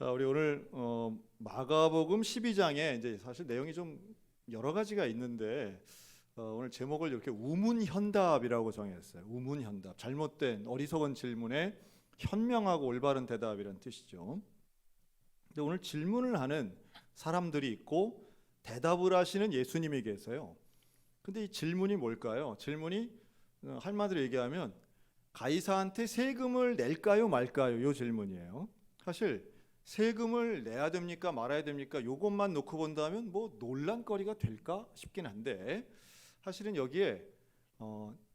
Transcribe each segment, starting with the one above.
자, 우리 오늘 마가복음 12장에 이제 사실 내용이 좀 여러 가지가 있는데 오늘 제목을 이렇게 우문현답이라고 정했어요. 우문현답, 잘못된 어리석은 질문에 현명하고 올바른 대답이라는 뜻이죠. 근데 오늘 질문을 하는 사람들이 있고 대답을 하시는 예수님이 계세요. 근데 이 질문이 뭘까요? 질문이 한마디로 얘기하면 가이사한테 세금을 낼까요 말까요? 이 질문이에요. 사실 세금을 내야 됩니까 말아야 됩니까? 이것만 놓고 본다면 뭐 논란거리가 될까 싶긴 한데, 사실은 여기에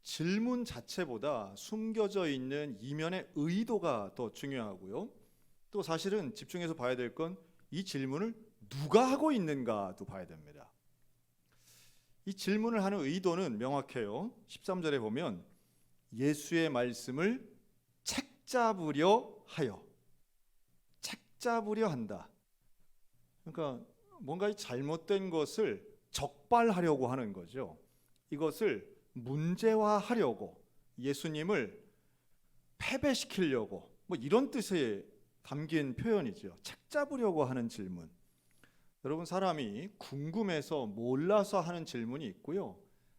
질문 자체보다 숨겨져 있는 이면의 의도가 더 중요하고요. 또 사실은 집중해서 봐야 될 건 이 질문을 누가 하고 있는가도 봐야 됩니다. 이 질문을 하는 의도는 명확해요. 13절에 보면 예수의 말씀을 책잡으려 하여, 책잡으려 한다. 그러니까 뭔가 잘못된 것을 적발하려고 하는 거죠. 이것을 문제화하려고, 예수님을 패배시키려고, 뭐 이런 뜻에 담긴 표현이죠. 책잡으려고 하는 질문. 여러분, 사람이 궁금해서 몰라서 하는 질문이 있고요,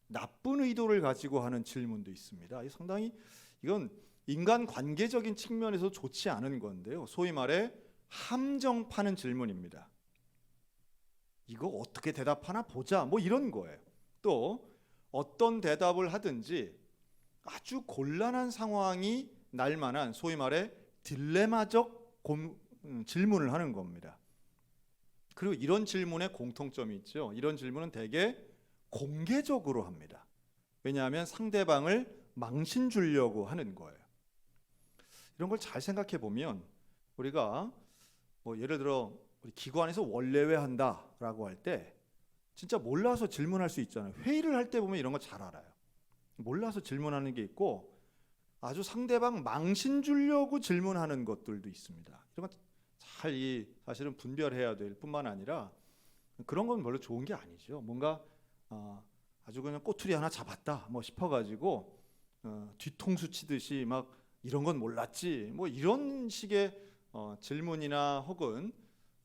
나쁜 의도를 가지고 하는 질문도 있습니다. 상당히 이건 인간 관계적인 측면에서 좋지 않은 건데요, 소위 말해 함정 파는 질문입니다. 이거 어떻게 대답하나 보자, 뭐 이런 거예요. 또 어떤 대답을 하든지 아주 곤란한 상황이 날 만한 소위 말해 딜레마적 질문을 하는 겁니다. 그리고 이런 질문에 공통점이 있죠. 이런 질문은 대개 공개적으로 합니다. 왜냐하면 상대방을 망신 주려고 하는 거예요. 이런 걸 잘 생각해 보면 우리가 뭐 예를 들어 우리 기관에서 원래회 한다라고 할 때 진짜 몰라서 질문할 수 있잖아요. 회의를 할 때 보면 이런 거 잘 알아요. 몰라서 질문하는 게 있고 아주 상대방 망신 주려고 질문하는 것들도 있습니다. 이런 건 잘 사실은 분별해야 될 뿐만 아니라 그런 건 별로 좋은 게 아니죠. 뭔가 아주 그냥 꼬투리 하나 잡았다 뭐 싶어가지고 뒤통수 치듯이 막 이런 건 몰랐지 뭐 이런 식의 질문이나 혹은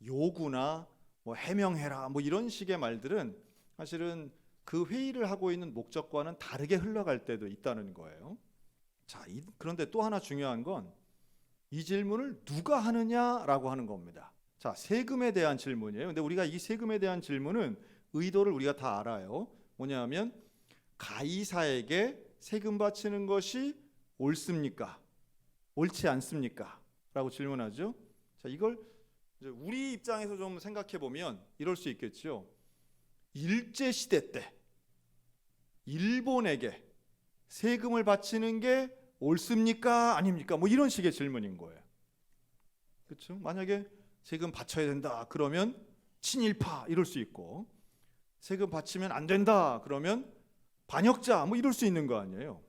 요구나 뭐 해명해라 뭐 이런 식의 말들은 사실은 그 회의를 하고 있는 목적과는 다르게 흘러갈 때도 있다는 거예요. 자, 그런데 또 하나 중요한 건 이 질문을 누가 하느냐라고 하는 겁니다. 자, 세금에 대한 질문이에요. 근데 우리가 이 세금에 대한 질문은 의도를 우리가 다 알아요. 뭐냐면 가이사에게 세금 바치는 것이 옳습니까? 옳지 않습니까? 라고 질문하죠. 자, 이걸 이제 우리 입장에서 좀 생각해 보면 이럴 수 있겠죠. 일제 시대 때 일본에게 세금을 바치는 게 옳습니까? 아닙니까? 뭐 이런 식의 질문인 거예요. 그렇죠? 만약에 세금 바쳐야 된다 그러면 친일파 이럴 수 있고, 세금 바치면 안 된다 그러면 반역자 뭐 이럴 수 있는 거 아니에요.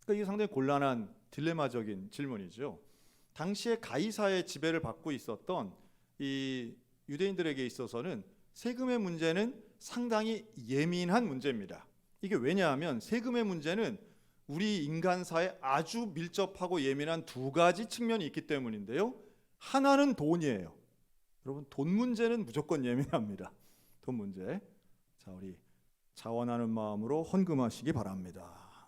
그러니까 이게 상당히 곤란한 딜레마적인 질문이죠. 당시에 가이사의 지배를 받고 있었던 이 유대인들에게 있어서는 세금의 문제는 상당히 예민한 문제입니다. 이게 왜냐하면 세금의 문제는 우리 인간사에 아주 밀접하고 예민한 두 가지 측면이 있기 때문인데요. 하나는 돈이에요. 여러분, 돈 문제는 무조건 예민합니다. 돈 문제. 자, 우리 자원하는 마음으로 헌금하시기 바랍니다.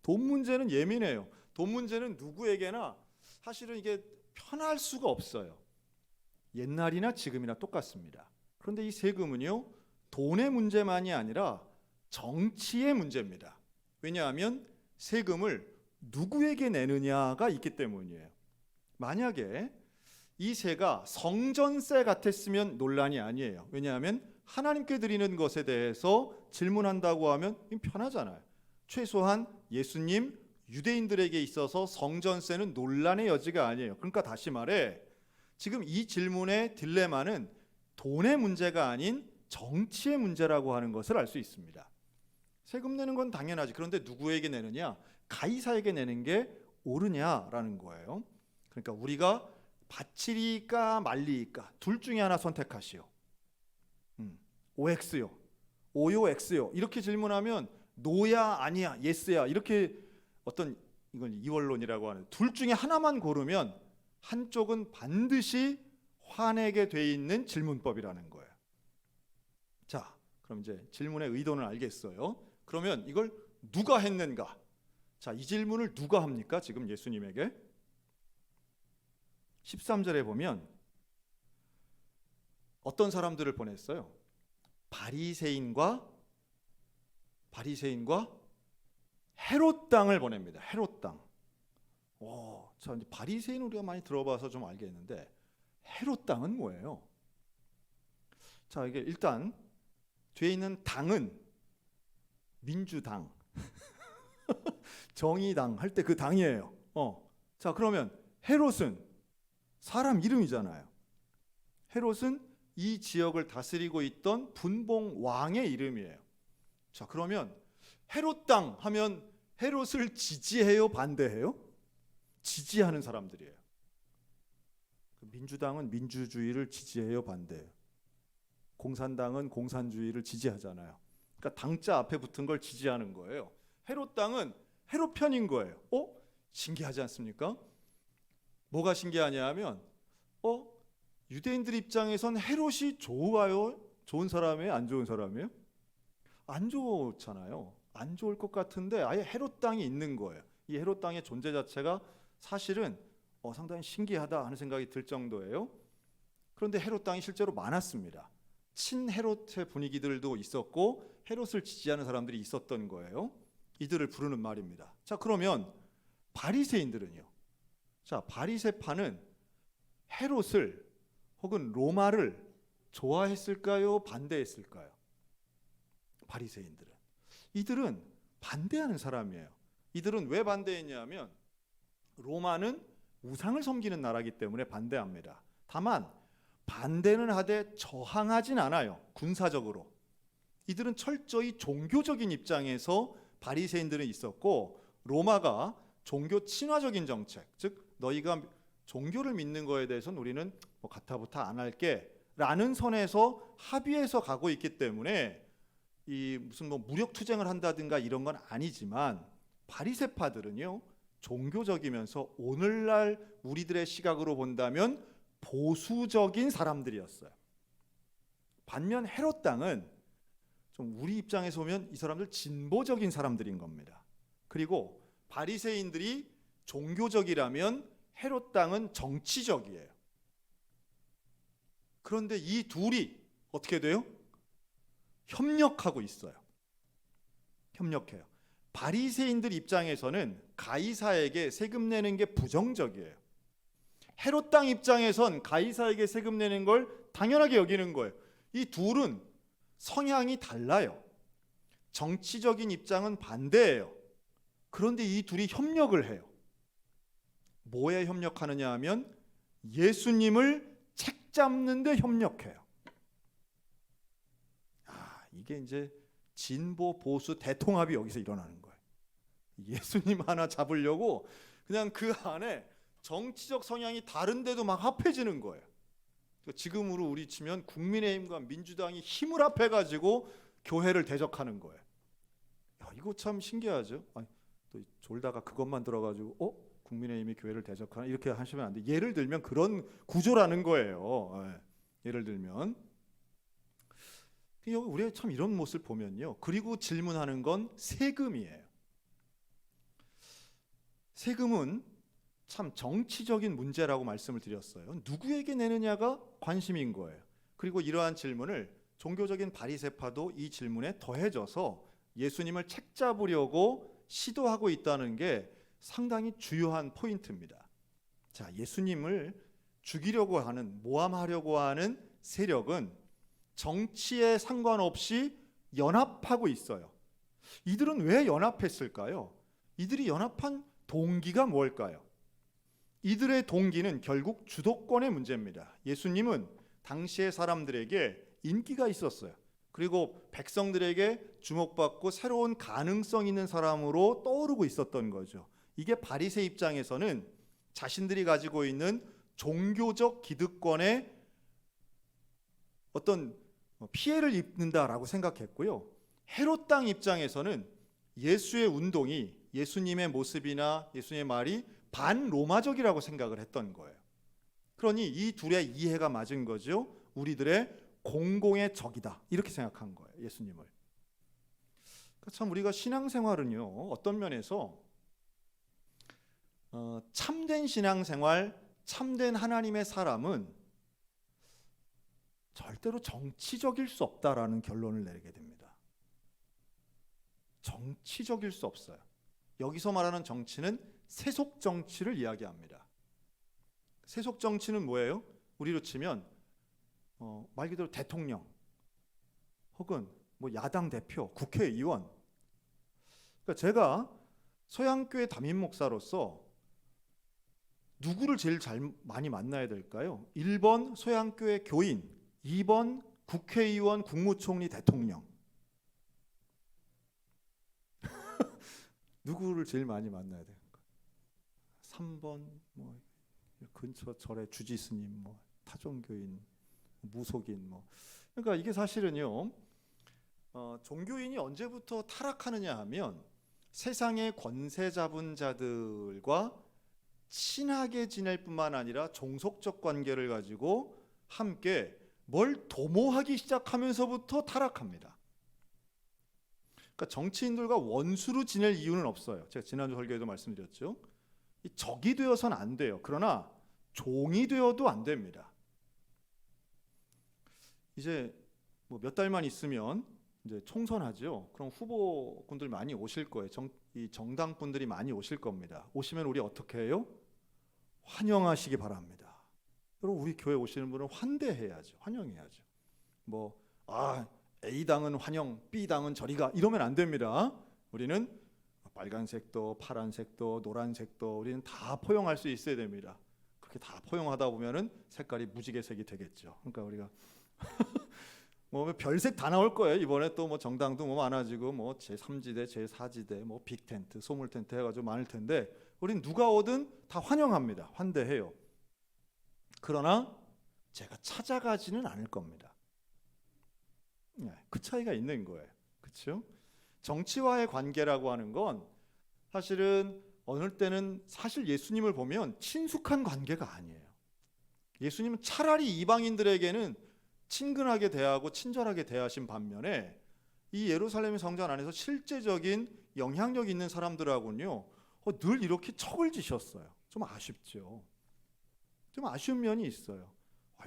돈 문제는 예민해요. 돈 문제는 누구에게나 사실은 이게 편할 수가 없어요. 옛날이나 지금이나 똑같습니다. 그런데 이 세금은요, 돈의 문제만이 아니라 정치의 문제입니다. 왜냐하면 세금을 누구에게 내느냐가 있기 때문이에요. 만약에 이 세가 성전세 같았으면 논란이 아니에요. 왜냐하면 하나님께 드리는 것에 대해서 질문한다고 하면 편하잖아요. 최소한 예수님, 유대인들에게 있어서 성전세는 논란의 여지가 아니에요. 그러니까 다시 말해 지금 이 질문의 딜레마는 돈의 문제가 아닌 정치의 문제라고 하는 것을 알 수 있습니다. 세금 내는 건 당연하지. 그런데 누구에게 내느냐? 가이사에게 내는 게 옳으냐라는 거예요. 그러니까 우리가 바치리까 말리까 둘 중에 하나 선택하시오. OX요, O요, X요 이렇게 질문하면 노야 아니야 예스야 이렇게 어떤 이건 이원론이라고 하는 둘 중에 하나만 고르면 한쪽은 반드시 화내게 돼 있는 질문법이라는 거예요. 자, 그럼 이제 질문의 의도는 알겠어요. 그러면 이걸 누가 했는가? 자, 이 질문을 누가 합니까? 지금 예수님에게 13절에 보면 어떤 사람들을 보냈어요? 바리새인과 헤롯 땅을 보냅니다. 헤롯 땅. 자, 이제 바리새인 우리가 많이 들어봐서 좀 알겠는데 헤롯 땅은 뭐예요? 자, 이게 일단 뒤에 있는 당은 민주당, 정의당 할 때 그 당이에요. 자, 그러면 헤롯은 사람 이름이잖아요. 헤롯은 이 지역을 다스리고 있던 분봉 왕의 이름이에요. 자, 그러면 헤롯 땅 하면 헤롯을 지지해요, 반대해요? 지지하는 사람들이에요. 민주당은 민주주의를 지지해요, 반대해요? 공산당은 공산주의를 지지하잖아요. 그러니까 당자 앞에 붙은 걸 지지하는 거예요. 헤롯 땅은 헤롯 편인 거예요. 신기하지 않습니까? 뭐가 신기하냐 하면 유대인들 입장에선 헤롯이 좋아요? 좋은 사람이에요? 안 좋은 사람이에요? 안 좋잖아요. 안 좋을 것 같은데 아예 헤롯 땅이 있는 거예요. 이 헤롯 땅의 존재 자체가 사실은 상당히 신기하다 하는 생각이 들 정도예요. 그런데 헤롯 땅이 실제로 많았습니다. 친헤롯의 분위기들도 있었고 헤롯을 지지하는 사람들이 있었던 거예요. 이들을 부르는 말입니다. 자, 그러면 바리새인들은요. 자, 바리새파는 헤롯을 혹은 로마를 좋아했을까요? 반대했을까요? 바리새인들은. 이들은 반대하는 사람이에요. 이들은 왜 반대했냐면 로마는 우상을 섬기는 나라이기 때문에 반대합니다. 다만 반대는 하되 저항하진 않아요. 군사적으로. 이들은 철저히 종교적인 입장에서 바리새인들은 있었고 로마가 종교 친화적인 정책, 즉 너희가 종교를 믿는 거에 대해서는 우리는 가타부타 안 할게 라는 선에서 합의해서 가고 있기 때문에 이 무슨 무력 투쟁을 한다든가 이런 건 아니지만 바리새파들은요 종교적이면서 오늘날 우리들의 시각으로 본다면 보수적인 사람들이었어요. 반면 헤롯 땅은 좀 우리 입장에서 보면 이 사람들 진보적인 사람들인 겁니다. 그리고 바리새인들이 종교적이라면 헤롯 땅은 정치적이에요. 그런데 이 둘이 어떻게 돼요? 협력하고 있어요. 협력해요. 바리새인들 입장에서는 가이사에게 세금 내는 게 부정적이에요. 헤롯 땅 입장에선 가이사에게 세금 내는 걸 당연하게 여기는 거예요. 이 둘은 성향이 달라요. 정치적인 입장은 반대예요. 그런데 이 둘이 협력을 해요. 뭐에 협력하느냐 하면 예수님을 책잡는 데 협력해요. 이게 이제 진보 보수 대통합이 여기서 일어나는 거예요. 예수님 하나 잡으려고 그냥 그 안에 정치적 성향이 다른데도 막 합해지는 거예요. 지금으로 우리 치면 국민의힘과 민주당이 힘을 합해가지고 교회를 대적하는 거예요. 이거 참 신기하죠. 또 졸다가 그것만 들어가지고 국민의힘이 교회를 대적하나 이렇게 하시면 안 돼. 예를 들면 그런 구조라는 거예요. 예를 들면 우리가 참 이런 모습을 보면요. 그리고 질문하는 건 세금이에요. 세금은 참 정치적인 문제라고 말씀을 드렸어요. 누구에게 내느냐가 관심인 거예요. 그리고 이러한 질문을 종교적인 바리새파도 이 질문에 더해져서 예수님을 책잡으려고 시도하고 있다는 게 상당히 주요한 포인트입니다. 자, 예수님을 죽이려고 하는, 모함하려고 하는 세력은 정치에 상관없이 연합하고 있어요. 이들은 왜 연합했을까요? 이들이 연합한 동기가 뭘까요? 이들의 동기는 결국 주도권의 문제입니다. 예수님은 당시의 사람들에게 인기가 있었어요. 그리고 백성들에게 주목받고 새로운 가능성 있는 사람으로 떠오르고 있었던 거죠. 이게 바리새 입장에서는 자신들이 가지고 있는 종교적 기득권에 어떤 피해를 입는다라고 생각했고요. 헤롯 땅 입장에서는 예수의 운동이 예수님의 모습이나 예수님의 말이 반로마적이라고 생각을 했던 거예요. 그러니 이 둘의 이해가 맞은 거죠. 우리들의 공공의 적이다, 이렇게 생각한 거예요, 예수님을. 참 우리가 신앙생활은요, 어떤 면에서 참된 신앙생활, 참된 하나님의 사람은 절대로 정치적일 수 없다라는 결론을 내리게 됩니다. 정치적일 수 없어요. 여기서 말하는 정치는 세속 정치를 이야기합니다. 세속 정치는 뭐예요? 우리로 치면 말 그대로 대통령 혹은 뭐 야당 대표, 국회의원. 그러니까 제가 서양교회 담임 목사로서 누구를 제일 많이 만나야 될까요? 1번 서양교회 교인, 2번 국회의원, 국무총리, 대통령. 누구를 제일 많이 만나야 될까? 3번 뭐 근처 절에 주지스님, 뭐 타종교인, 무속인, 뭐. 그러니까 이게 사실은요, 종교인이 언제부터 타락하느냐 하면 세상의 권세 잡은 자들과 친하게 지낼 뿐만 아니라 종속적 관계를 가지고 함께 뭘 도모하기 시작하면서부터 타락합니다. 그러니까 정치인들과 원수로 지낼 이유는 없어요. 제가 지난주 설교에도 말씀드렸죠. 이 적이 되어서는 안 돼요. 그러나 종이 되어도 안 됩니다. 이제 뭐 몇 달만 있으면 이제 총선하죠. 그럼 후보군들 많이 오실 거예요. 이 정당 분들이 많이 오실 겁니다. 오시면 우리 어떻게 해요? 환영하시기 바랍니다. 여러분, 우리 교회 오시는 분은 환대해야죠. 환영해야죠. 뭐 A당은 환영, B당은 저리가, 이러면 안 됩니다. 우리는 빨간색도 파란색도 노란색도 우리는 다 포용할 수 있어야 됩니다. 그렇게 다 포용하다 보면은 색깔이 무지개색이 되겠죠. 그러니까 우리가 뭐 별색 다 나올 거예요. 이번에 또 뭐 정당도 뭐 많아지고 뭐 제3지대, 제4지대, 뭐 빅텐트, 소물텐트 해가지고 많을 텐데 우린 누가 오든 다 환영합니다. 환대해요. 그러나 제가 찾아가지는 않을 겁니다. 그 차이가 있는 거예요. 그렇죠? 정치와의 관계라고 하는 건 사실은 어느 때는 사실 예수님을 보면 친숙한 관계가 아니에요. 예수님은 차라리 이방인들에게는 친근하게 대하고 친절하게 대하신 반면에 이 예루살렘 성전 안에서 실제적인 영향력 있는 사람들하고는요, 늘 이렇게 척을 지셨어요. 좀 아쉽죠. 좀 아쉬운 면이 있어요.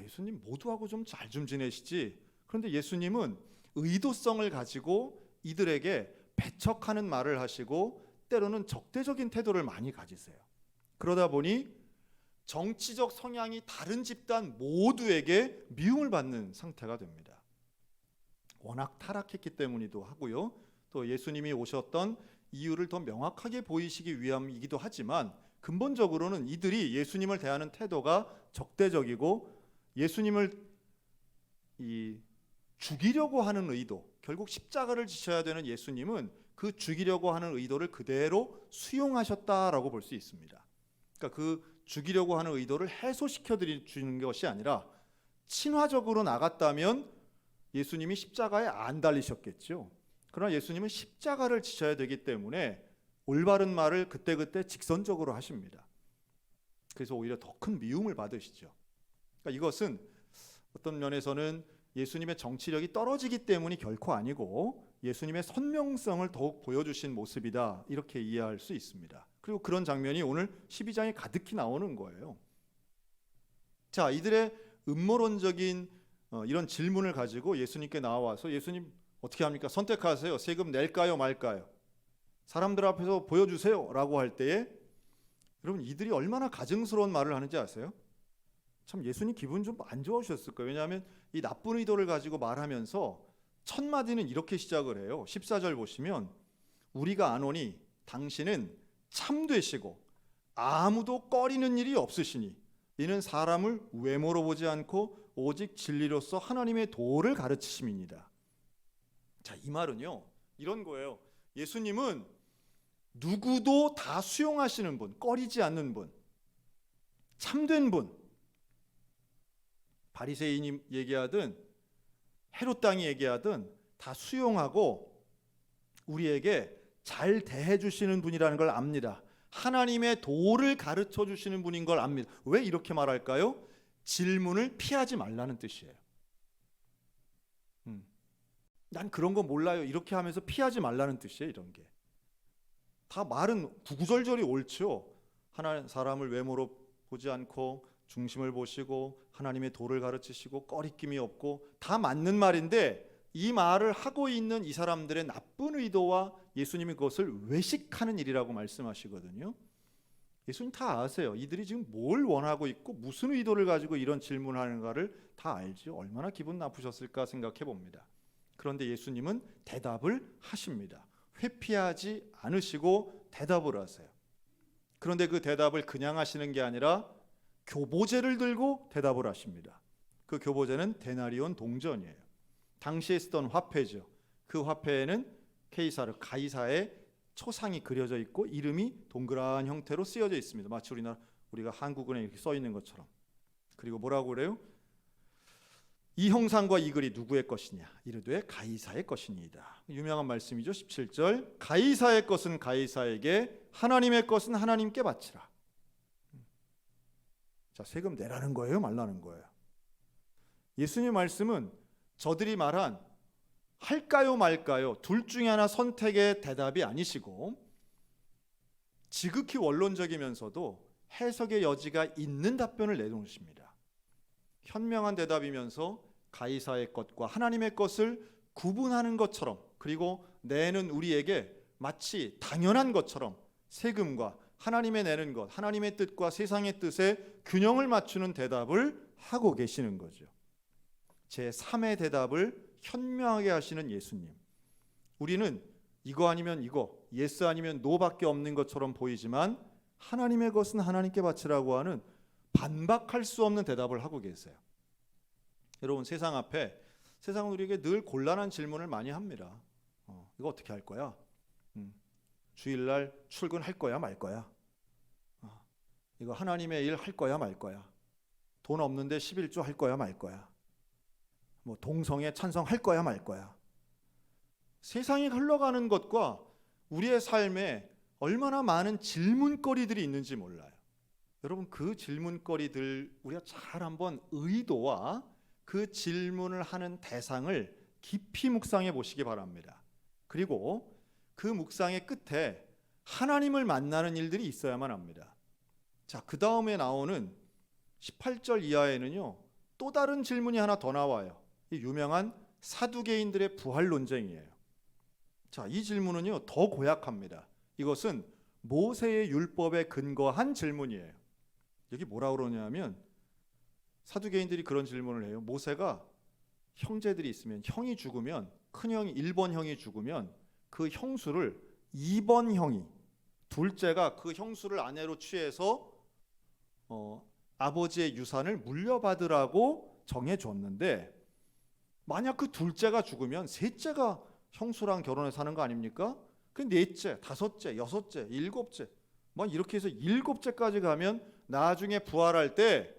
예수님 모두하고 좀 잘 좀 지내시지. 그런데 예수님은 의도성을 가지고 이들에게 배척하는 말을 하시고 때로는 적대적인 태도를 많이 가지세요. 그러다 보니 정치적 성향이 다른 집단 모두에게 미움을 받는 상태가 됩니다. 워낙 타락했기 때문이기도 하고요. 또 예수님이 오셨던 이유를 더 명확하게 보이시기 위함이기도 하지만 근본적으로는 이들이 예수님을 대하는 태도가 적대적이고 예수님을 죽이려고 하는 의도, 결국 십자가를 지셔야 되는 예수님은 그 죽이려고 하는 의도를 그대로 수용하셨다라고 볼 수 있습니다. 그러니까 그 죽이려고 하는 의도를 해소시켜 주는 것이 아니라 친화적으로 나갔다면 예수님이 십자가에 안 달리셨겠죠. 그러나 예수님은 십자가를 지셔야 되기 때문에 올바른 말을 그때그때 직선적으로 하십니다. 그래서 오히려 더 큰 미움을 받으시죠. 그러니까 이것은 어떤 면에서는 예수님의 정치력이 떨어지기 때문이 결코 아니고 예수님의 선명성을 더욱 보여주신 모습이다, 이렇게 이해할 수 있습니다. 그리고 그런 장면이 오늘 12장에 가득히 나오는 거예요. 자, 이들의 음모론적인 이런 질문을 가지고 예수님께 나와서 예수님 어떻게 합니까? 선택하세요. 세금 낼까요 말까요? 사람들 앞에서 보여주세요 라고 할 때에 여러분, 이들이 얼마나 가증스러운 말을 하는지 아세요? 참 예수님 기분 좀 안 좋으셨을 거예요. 왜냐하면 이 나쁜 의도를 가지고 말하면서 첫 마디는 이렇게 시작을 해요. 14절 보시면 우리가 아노니 당신은 참되시고 아무도 꺼리는 일이 없으시니 이는 사람을 외모로 보지 않고 오직 진리로서 하나님의 도를 가르치심입니다. 자, 이 말은요 이런 거예요. 예수님은 누구도 다 수용하시는 분, 꺼리지 않는 분, 참된 분. 바리새인이 얘기하든 헤롯 당이 얘기하든 다 수용하고 우리에게 잘 대해 주시는 분이라는 걸 압니다. 하나님의 도를 가르쳐 주시는 분인 걸 압니다. 왜 이렇게 말할까요? 질문을 피하지 말라는 뜻이에요. 난 그런 거 몰라요. 이렇게 하면서 피하지 말라는 뜻이에요. 이런 게. 다 말은 구구절절이 옳죠. 하나님 사람을 외모로 보지 않고 중심을 보시고 하나님의 도를 가르치시고 꺼리낌이 없고 다 맞는 말인데 이 말을 하고 있는 이 사람들의 나쁜 의도와 예수님이 그것을 외식하는 일이라고 말씀하시거든요. 예수님 다 아세요. 이들이 지금 뭘 원하고 있고 무슨 의도를 가지고 이런 질문을 하는가를 다 알죠. 얼마나 기분 나쁘셨을까 생각해 봅니다. 그런데 예수님은 대답을 하십니다. 회피하지 않으시고 대답을 하세요. 그런데 그 대답을 그냥 하시는 게 아니라 교보제를 들고 대답을 하십니다. 그 교보제는 데나리온 동전이에요. 당시에 쓰던 화폐죠. 그 화폐에는 가이사의 초상이 그려져 있고 이름이 동그란 형태로 쓰여져 있습니다. 마치 우리가 한국은에 이렇게 써 있는 것처럼. 그리고 뭐라고 그래요? 이 형상과 이 글이 누구의 것이냐? 이르되 가이사의 것이니이다. 유명한 말씀이죠. 17절. 가이사의 것은 가이사에게, 하나님의 것은 하나님께 바치라. 자, 세금 내라는 거예요, 말라는 거예요? 예수님 말씀은 저들이 말한 할까요 말까요 둘 중에 하나 선택의 대답이 아니시고 지극히 원론적이면서도 해석의 여지가 있는 답변을 내놓으십니다. 현명한 대답이면서 가이사의 것과 하나님의 것을 구분하는 것처럼, 그리고 내는 우리에게 마치 당연한 것처럼 세금과 하나님의 내는 것, 하나님의 뜻과 세상의 뜻에 균형을 맞추는 대답을 하고 계시는 거죠. 제3의 대답을 현명하게 하시는 예수님. 우리는 이거 아니면 이거, 예스 아니면 노밖에 없는 것처럼 보이지만 하나님의 것은 하나님께 바치라고 하는 반박할 수 없는 대답을 하고 계세요. 여러분, 세상 앞에, 세상은 우리에게 늘 곤란한 질문을 많이 합니다. 이거 어떻게 할 거야? 주일날 출근할 거야 말 거야? 이거 하나님의 일 할 거야 말 거야? 돈 없는데 11조 할 거야 말 거야? 뭐 동성애 찬성할 거야 말 거야? 세상이 흘러가는 것과 우리의 삶에 얼마나 많은 질문거리들이 있는지 몰라요. 여러분, 그 질문거리들 우리가 잘 한번 의도와 그 질문을 하는 대상을 깊이 묵상해 보시기 바랍니다. 그리고 그 묵상의 끝에 하나님을 만나는 일들이 있어야만 합니다. 자, 그 다음에 나오는 18절 이하에는요, 또 다른 질문이 하나 더 나와요. 이 유명한 사두개인들의 부활 논쟁이에요. 자, 이 질문은요 더 고약합니다. 이것은 모세의 율법에 근거한 질문이에요. 여기 뭐라고 그러냐면 사두개인들이 그런 질문을 해요. 모세가 형제들이 있으면 형이 죽으면, 큰형이 1번 형이 죽으면 그 형수를 2번 형이, 둘째가 그 형수를 아내로 취해서 아버지의 유산을 물려받으라고 정해줬는데, 만약 그 둘째가 죽으면 셋째가 형수랑 결혼해서 사는 거 아닙니까? 그 넷째, 다섯째, 여섯째, 일곱째, 뭐 이렇게 해서 7째까지 가면 나중에 부활할 때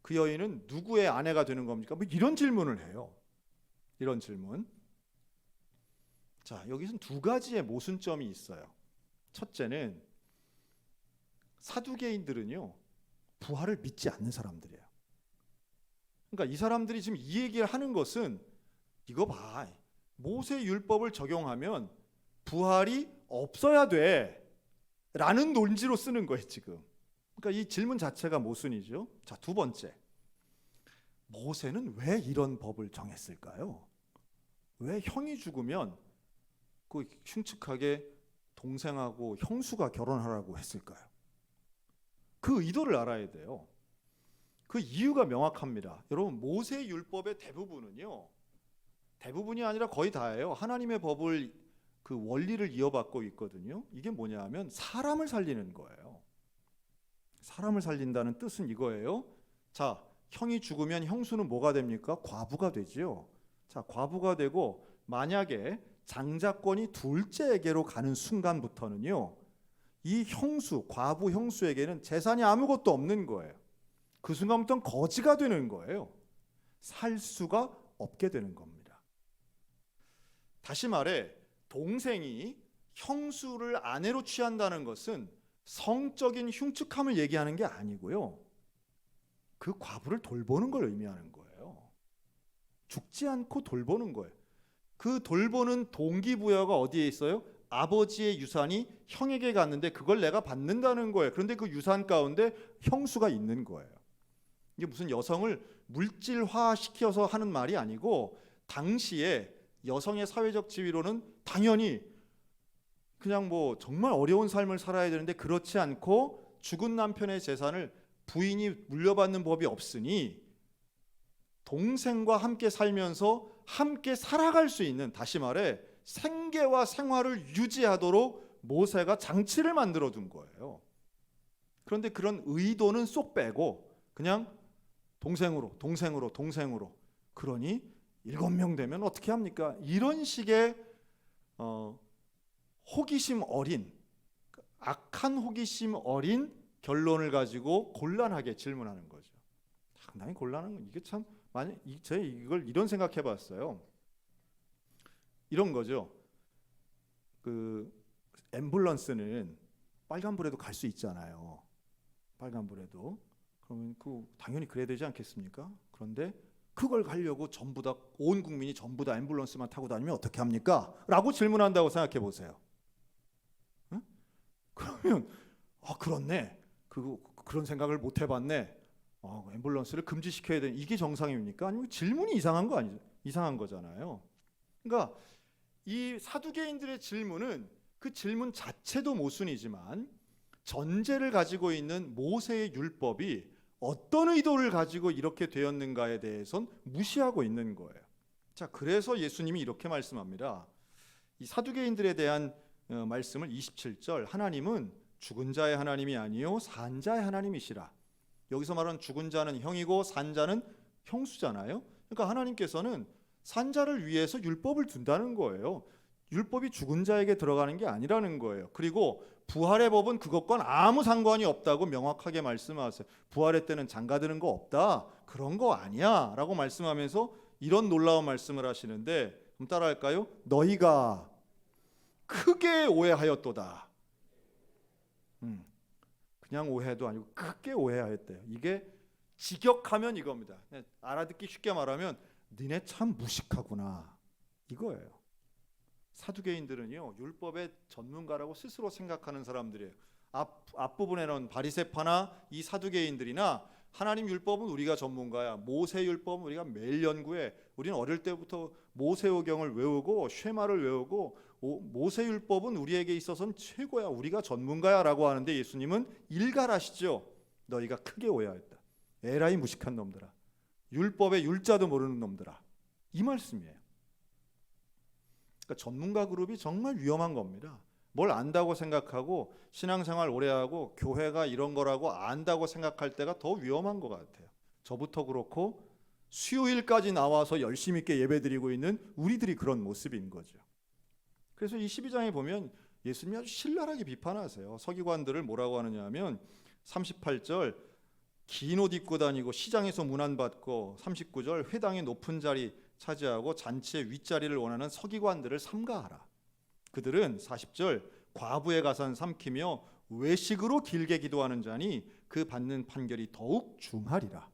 그 여인은 누구의 아내가 되는 겁니까? 뭐 이런 질문을 해요. 이런 질문. 자, 여기서는 두 가지의 모순점이 있어요. 첫째는 사두개인들은요 부활을 믿지 않는 사람들이에요. 그러니까 이 사람들이 지금 이 얘기를 하는 것은, 이거 봐, 모세 율법을 적용하면 부활이 없어야 돼 라는 논지로 쓰는 거예요 지금. 그러니까 이 질문 자체가 모순이죠. 자, 두 번째, 모세는 왜 이런 법을 정했을까요? 왜 형이 죽으면 그 흉측하게 동생하고 형수가 결혼하라고 했을까요? 그 의도를 알아야 돼요. 그 이유가 명확합니다. 여러분, 모세 율법의 대부분이 아니라 거의 다예요. 하나님의 법을, 그 원리를 이어받고 있거든요. 이게 뭐냐 하면 사람을 살리는 거예요. 사람을 살린다는 뜻은 이거예요. 자, 형이 죽으면 형수는 뭐가 됩니까? 과부가 되지요. 자, 과부가 되고 만약에 장자권이 둘째에게로 가는 순간부터는요, 이 형수, 과부 형수에게는 재산이 아무것도 없는 거예요. 그 순간부터는 거지가 되는 거예요. 살 수가 없게 되는 겁니다. 다시 말해, 동생이 형수를 아내로 취한다는 것은 성적인 흉측함을 얘기하는 게 아니고요, 그 과부를 돌보는 걸 의미하는 거예요. 죽지 않고 돌보는 거예요. 그 돌보는 동기부여가 어디에 있어요? 아버지의 유산이 형에게 갔는데 그걸 내가 받는다는 거예요. 그런데 그 유산 가운데 형수가 있는 거예요. 이게 무슨 여성을 물질화시켜서 하는 말이 아니고, 당시에 여성의 사회적 지위로는 당연히 그냥 뭐 정말 어려운 삶을 살아야 되는데, 그렇지 않고 죽은 남편의 재산을 부인이 물려받는 법이 없으니 동생과 함께 살면서 함께 살아갈 수 있는, 다시 말해 생계와 생활을 유지하도록 모세가 장치를 만들어 둔 거예요. 그런데 그런 의도는 쏙 빼고 그냥 동생으로 그러니 7명 되면 어떻게 합니까? 이런 식의 호기심 어린, 악한 호기심 어린 결론을 가지고 곤란하게 질문하는 거죠. 상당히 곤란한 건, 이게 참, 만약 제가 이걸 이런 생각해 봤어요. 이런 거죠. 그 앰뷸런스는 빨간불에도 갈 수 있잖아요. 빨간불에도. 그러면 당연히 그래야 되지 않겠습니까? 그런데 그걸 가려고 전부 다, 온 국민이 전부 다 앰뷸런스만 타고 다니면 어떻게 합니까? 라고 질문한다고 생각해 보세요. 응? 그러면 그렇네. 그런 생각을 못 해봤네. 앰뷸런스를 금지시켜야 되는, 이게 정상입니까? 아니면 질문이 이상한 거 아니죠? 이상한 거잖아요. 그러니까 이 사두개인들의 질문은, 그 질문 자체도 모순이지만 전제를 가지고 있는 모세의 율법이 어떤 의도를 가지고 이렇게 되었는가에 대해선 무시하고 있는 거예요. 자, 그래서 예수님이 이렇게 말씀합니다. 이 사두개인들에 대한 말씀을 27절, 하나님은 죽은 자의 하나님이 아니요 산 자의 하나님이시라. 여기서 말하는 죽은 자는 형이고 산 자는 형수잖아요. 그러니까 하나님께서는 산 자를 위해서 율법을 둔다는 거예요. 율법이 죽은 자에게 들어가는 게 아니라는 거예요. 그리고 부활의 법은 그것과는 아무 상관이 없다고 명확하게 말씀하세요. 부활의 때는 장가드는 거 없다, 그런 거 아니야 라고 말씀하면서 이런 놀라운 말씀을 하시는데, 좀 따라할까요? 너희가 크게 오해하였도다. 그냥 오해도 아니고 크게 오해하였대요. 이게 직역하면 이겁니다. 알아듣기 쉽게 말하면 니네 참 무식하구나, 이거예요. 사두개인들은요, 율법의 전문가라고 스스로 생각하는 사람들이에요. 앞부분에는 바리새파나 이 사두개인들이나 하나님 율법은 우리가 전문가야, 모세 율법은 우리가 매일 연구해, 우리는 어릴 때부터 모세오경을 외우고 쉐마를 외우고 모세 율법은 우리에게 있어서는 최고야, 우리가 전문가야 라고 하는데, 예수님은 일갈하시죠. 너희가 크게 오해하였다. 에라이 무식한 놈들아, 율법의 율자도 모르는 놈들아, 이 말씀이에요. 그러니까 전문가 그룹이 정말 위험한 겁니다. 뭘 안다고 생각하고 신앙생활 오래 하고 교회가 이런 거라고 안다고 생각할 때가 더 위험한 것 같아요. 저부터 그렇고 수요일까지 나와서 열심히 있게 예배드리고 있는 우리들이 그런 모습인 거죠. 그래서 이 12장에 보면 예수님이 아주 신랄하게 비판하세요. 서기관들을 뭐라고 하느냐 하면 38절 긴 옷 입고 다니고 시장에서 문안받고, 39절 회당의 높은 자리 차지하고 잔치의 윗자리를 원하는 서기관들을 삼가하라. 그들은 40절 과부의 가산 삼키며 외식으로 길게 기도하는 자니 그 받는 판결이 더욱 중하리라.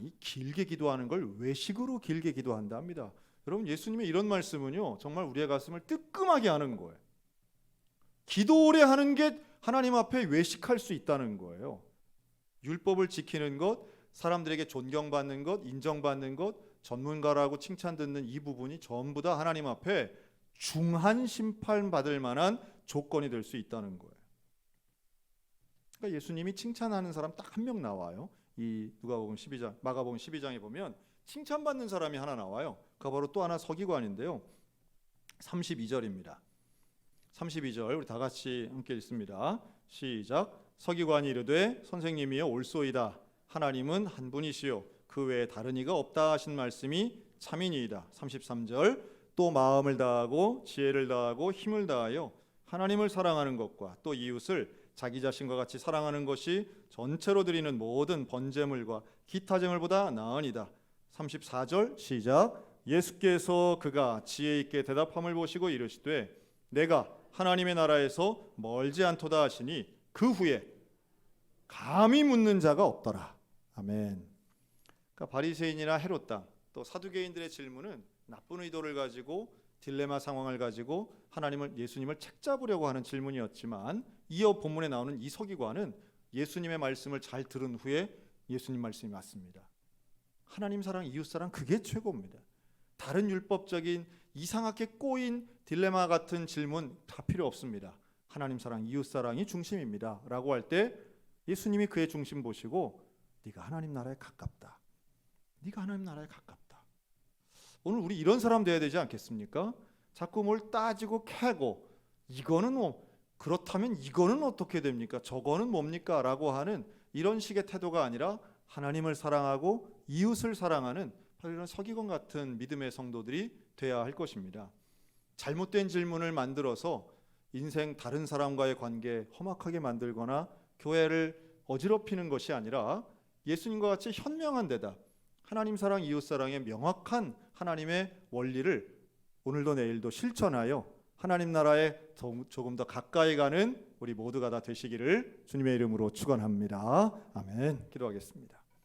이 길게 기도하는 걸 외식으로 길게 기도한다 합니다. 여러분, 예수님의 이런 말씀은요, 정말 우리의 가슴을 뜨끔하게 하는 거예요. 기도 오래 하는 게 하나님 앞에 외식할 수 있다는 거예요. 율법을 지키는 것, 사람들에게 존경받는 것, 인정받는 것, 전문가라고 칭찬 듣는 이 부분이 전부 다 하나님 앞에 중한 심판 받을 만한 조건이 될 수 있다는 거예요. 그러니까 예수님이 칭찬하는 사람 딱 한 명 나와요. 이 누가복음 12장, 마가복음 12장에 보면 칭찬받는 사람이 하나 나와요. 그 바로 또 하나 서기관인데요. 32절입니다. 32절 우리 다 같이 함께 읽습니다. 시작. 서기관이 이르되 선생님이여 옳소이다. 하나님은 한 분이시요 그 외에 다른 이가 없다 하신 말씀이 참이니이다. 33절 또 마음을 다하고 지혜를 다하고 힘을 다하여 하나님을 사랑하는 것과 또 이웃을 자기 자신과 같이 사랑하는 것이 전체로 드리는 모든 번제물과 기타 제물보다 나으니다. 34절 시작. 예수께서 그가 지혜 있게 대답함을 보시고 이르시되 내가 하나님의 나라에서 멀지 않도다 하시니 그 후에 감히 묻는 자가 없더라. 아멘. 그러니까 바리새인이나 헤롯 당, 또 사두개인들의 질문은 나쁜 의도를 가지고 딜레마 상황을 가지고 예수님을 책잡으려고 하는 질문이었지만, 이어 본문에 나오는 이 서기관은 예수님의 말씀을 잘 들은 후에 예수님 말씀이 맞습니다. 하나님 사랑, 이웃 사랑, 그게 최고입니다. 다른 율법적인 이상하게 꼬인 딜레마 같은 질문 다 필요 없습니다. 하나님 사랑, 이웃 사랑이 중심입니다 라고 할 때 예수님이 그의 중심 보시고 네가 하나님 나라에 가깝다. 네가 하나님 나라에 가깝다. 오늘 우리 이런 사람 돼야 되지 않겠습니까? 자꾸 뭘 따지고 캐고 이거는 그렇다면 이거는 어떻게 됩니까? 저거는 뭡니까? 라고 하는 이런 식의 태도가 아니라 하나님을 사랑하고 이웃을 사랑하는 바로 이런 서기관 같은 믿음의 성도들이 돼야 할 것입니다. 잘못된 질문을 만들어서 인생 다른 사람과의 관계 험악하게 만들거나 교회를 어지럽히는 것이 아니라 예수님과 같이 현명한 대답, 하나님 사랑, 이웃 사랑의 명확한 하나님의 원리를 오늘도 내일도 실천하여 하나님 나라에 조금 더 가까이 가는 우리 모두가 다 되시기를 주님의 이름으로 축원합니다. 아멘. 기도하겠습니다.